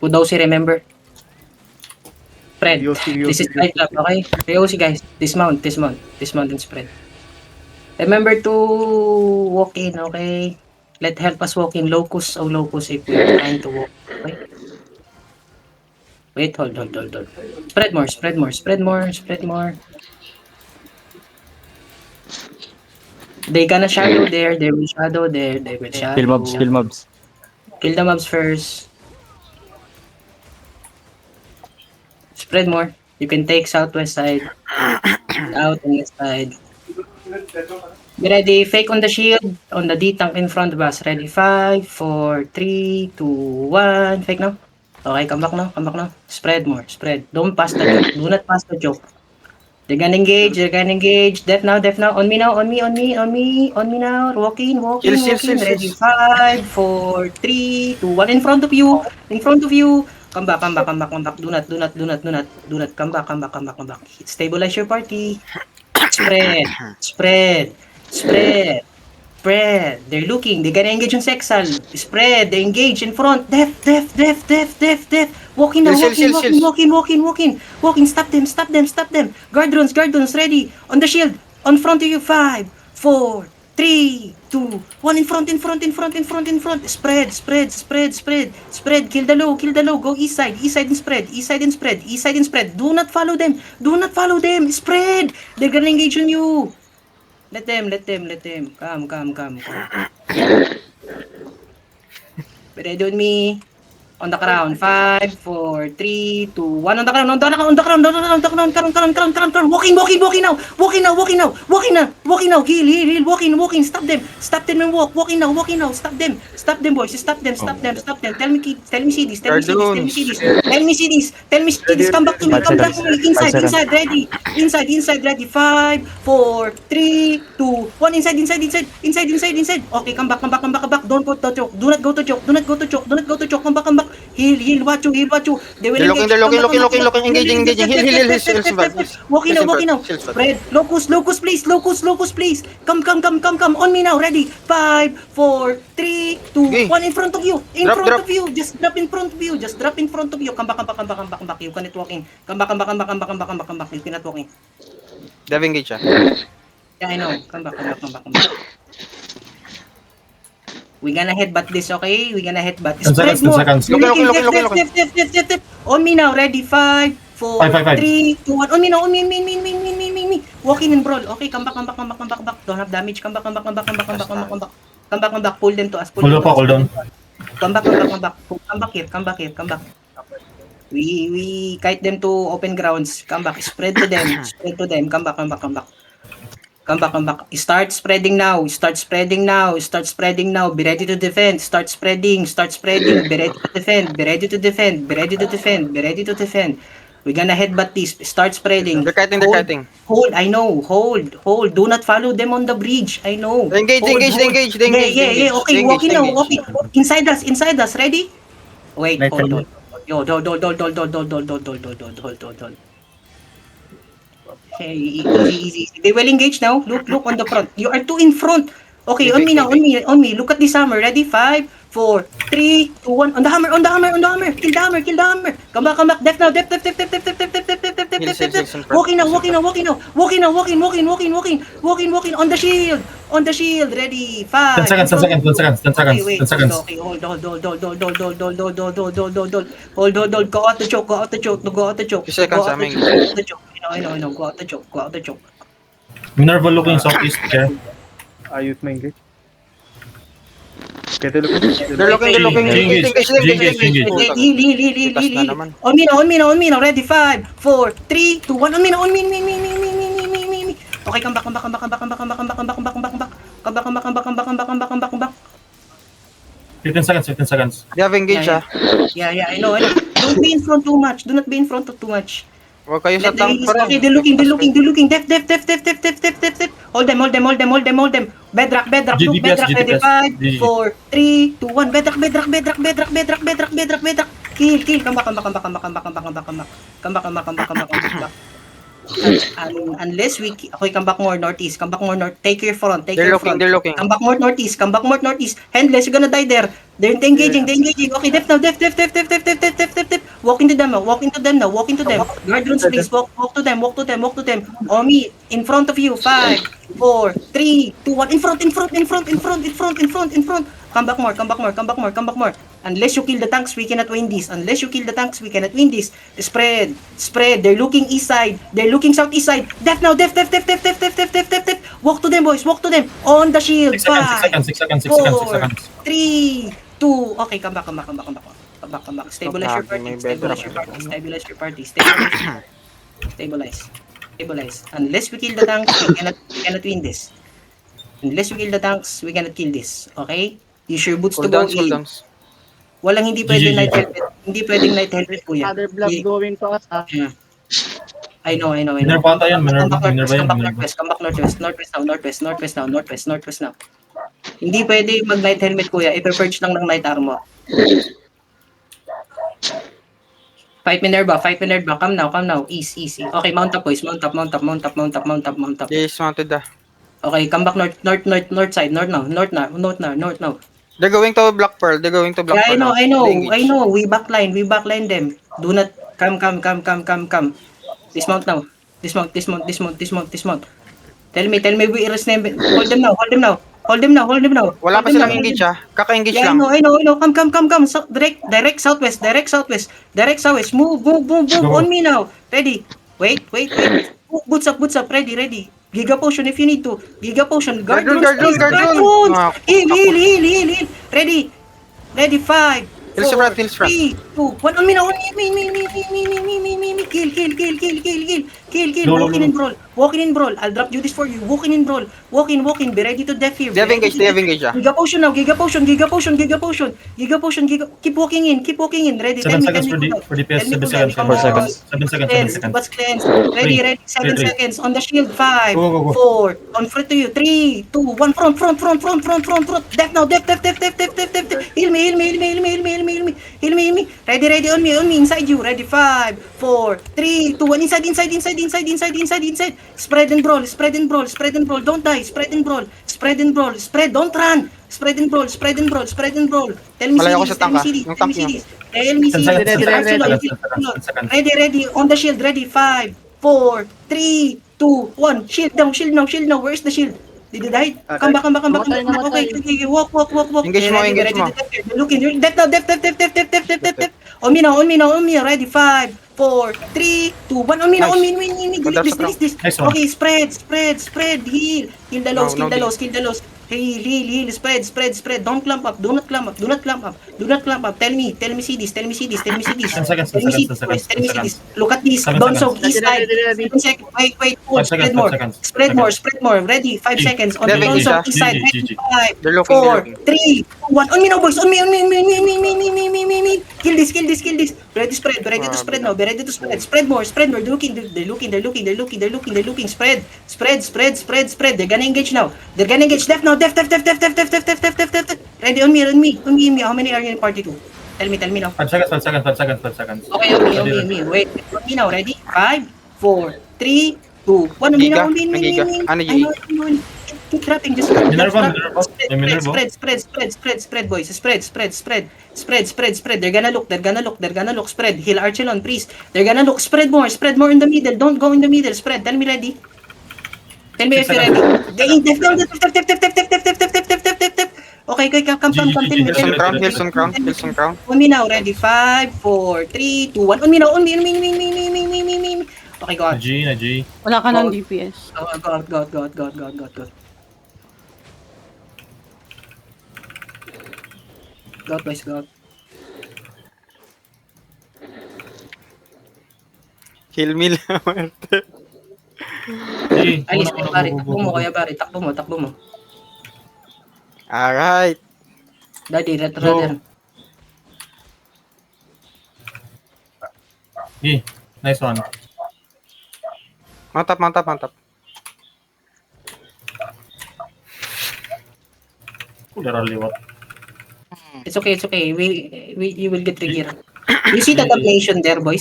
Kudosi, remember? Spread. Yosi, This is Yosi. right up, okay? Yosi, guys. Dismount and spread. Remember to walk in, okay? Help us walk in locus o locus if we're trying to walk, okay? Wait, hold. Spread more. They gonna shadow there, they will shadow there, they will shadow. Kill mobs. Kill the mobs first. Spread more. You can take southwest side. Out on this side. Be ready. Fake on the shield. On the D-tank in front of us. Ready. 5, 4, 3, 2, 1. Fake now. Okay, come back now. Spread more. Spread. Don't pass the joke. Do not pass the joke. They're gonna engage. Death now. On me now. On me now. Walking. Heals. Ready. 5, 4, 3, 2, 1. In front of you. Come back. Do not. Come back. Stabilize your party. Spread. They're looking. They're gonna engage on Sexal. Spread. They engage in front. Death. Walking. Stop them. Guard ready. On the shield. On front of you. 5, 4, 3, 2, 1. In front. Spread. Kill the low. Go east side and spread. Do not follow them. Spread. They're gonna engage on you. Let them. Come. Ready on me. On the crown. 5, 4, 3, 2, 1. On the crown. Walking now. Heal. Walking. Stop them and walk. Walking now. Stop them, boys. Stop them. Tell me see this. Tell me see this. Come back to me. Inside. Ready. Inside. Ready. 5, 4, 3, 2, 1. Inside. Okay, come back. Don't go to choke. Do not go to choke. Come back. Heal. Watch you. They will engage. They're looking. Engaging. Heal. Walking now. Spread. Locus, please. Come. On me now. Ready. 5, 4, 3, 2, 1. In front of you. Just drop in front of you. Come back. You cannot walk in. Come back. You cannot walk in. They have engaged. Yeah, I know. Come back. We gonna headbutt this, okay? Spread more. Looking. On me now. Ready. 5, 4, 3, 2, 1. On me now. On me. Walking in brawl. Okay, come back. Don't have damage. Come back. Pull them to us. Hold on. Come back here. We kite them to open grounds. Come back. Spread to them. Come back. Start spreading now. Be ready to defend. Start spreading. Be ready to defend. We're gonna headbutt this. Start spreading. They're kiting. Hold. I know. Hold. Do not follow them on the bridge. I know. Engage. Yeah. Okay, walking now. Walking. Inside us. Ready? Wait. Hold on. Yo, hold. Okay, easy. They will engage now. Look on the front. You are two in front. Okay, on me now. Look at this hammer. Ready? 5, 4, 3, 2, 1. On the hammer. Kill the hammer. Come back. Def now. Def. Walking now. On the shield. Ready? 5. 10 seconds. Okay, hold. Go out the choke. 2 seconds, aming. I know. Go out the choke. Minerva looking southeast. Yeah. Ayos na engage. Kaya They're looking. Engage. Heal. On me now. Ready? 5, 4, 3, 2, 1. On me now. Okay, come back. 15 seconds. They have engaged. Yeah, I know. Don't be in front too much. Do not be in front of too much. Huwag kayo sa tank pa rin. Okay, they're looking. Def. Hold them. Bedrock. Look, Bedrock. Ready? 5, 4, 3, 2, 1. Bedrock. Kill. Come back. Unless okay, come back more northeast, come back more north, take your front, take They're your looking, front. they're looking. Come back more northeast, come back more northeast. Handless, you're gonna die there. They're engaging. Okay, def now, def. Walk into them now, walk into them now, walk into them. Guard runes, please. Walk to them. Omi, in front of you. 5, 4, 3, 2, 1. In front. Come back more. Unless you kill the tanks, we cannot win this. Spread. They're looking east side. They're looking southeast side. Def now, def. Walk to them, boys. On the shield. 6 5, seconds. 4, 3, 2. Okay, come back. Stabilize your party. Stabilize. Unless we kill the tanks, we cannot win this. Unless we kill the tanks, we cannot kill this. Okay? Use your boots to go in. Cooldowns. Walang hindi pwedeng GG. night helmet. Hindi pwedeng night helmet, kuya. Other block going to us. Yeah. I know. Minerva ata yan, Minerva yan. Come back northwest now. Hindi pwede mag night helmet, kuya. I-purge lang ng night armor. Fight Minerva. Come now. Easy. Okay, mount up, boys. Mount up. They dismounted the. Okay, come back north side. North now. They're going to Black Pearl. Yeah, I know. We backline them. Do not come. Dismount now. Dismount. Tell me, we arrest them. Hold them now. Wala pa silang engage Kaka-engage Yeah, lang. I know. Come. So, direct southwest. Move. Go. On me now. Ready. Wait. Boots up. Ready. Giga potion if you need to. Guard runes. Heal. Ready. 5, Hills 4, front, hills front. 3, 2, 1. On me now. Kill. No. Walking in brawl. I'll drop duties for you. Walking in brawl. Walk in. Be ready to death here. They have engage. Giga potion now. Giga potion. Keep walking in. Ready. 7 seconds for DPS. 7 seconds. 7 seconds. What's cleansed? Ready. 7 Three. seconds. On the shield. 5, Go. 4. On front to you. 3, 2, 1. Front. Death now. Death. Heal me. Ready. On me. Inside you. Ready. 5, 4, 3, 2, 1. Inside. Spread and brawl. Don't die. Spread and brawl. Don't run. Spread and brawl. Tell me Malayo ko CDs. sa tank, yung tank niyo. Tell me 10 CDs. seconds. Ready. On the shield. Ready. 5, 4, 3, 2, 1. Shield now. Where's the shield? Did you die? Come back. Namatay. Okay. Walk. Engage mo. Looking. Def. On me now. Ready. 5, 4, 3, 2, 1. On me now. This. Nice one. Okay, spread. Heal. Kill the lows. Heal. Spread. Don't clamp up. Do not clamp up. Tell me CDs. 10 seconds. Look at this. 7 Don't so seconds. east side. 7 seconds. Wait. Hold. 5 seconds. Spread more. Ready. 5 seconds. On the Devin, don't so GG. east side. GG. 5, They're looking. 4, 3, 1. On me now, boys. On me. Kill this. Ready to spread now. Spread more. They're looking. Spread. They're gonna engage now. Def now. Def. Ready. On me. How many are you in party 2? Tell me now. 5 seconds. Okay, on me. Wait. On me now. Ready? 5, 4, 3, 2, 1. On me now. Giga. Ano, I know. Keep trapping. Just Minerva. Spread, boys. Spread. They're gonna look. Spread. Heal Archelon, priest. They're gonna look. Spread more in the middle. Don't go in the middle. Spread. Tell me ready. Tell me if you're ready. Okay, come. Tell me. Hills on crown. On me now. Ready. 5, 4, 3, 2, 1. On me now. Me. Okay, go on. Naji. Wala ka ng DPS. Go. Go, boys, go. Kill me lang. Alis, pare. Takbo mo. Alright. Daddy, retro. Nice one. Mount up. Literally what? It's okay. You will get trigger. You see the tabulation there, boys?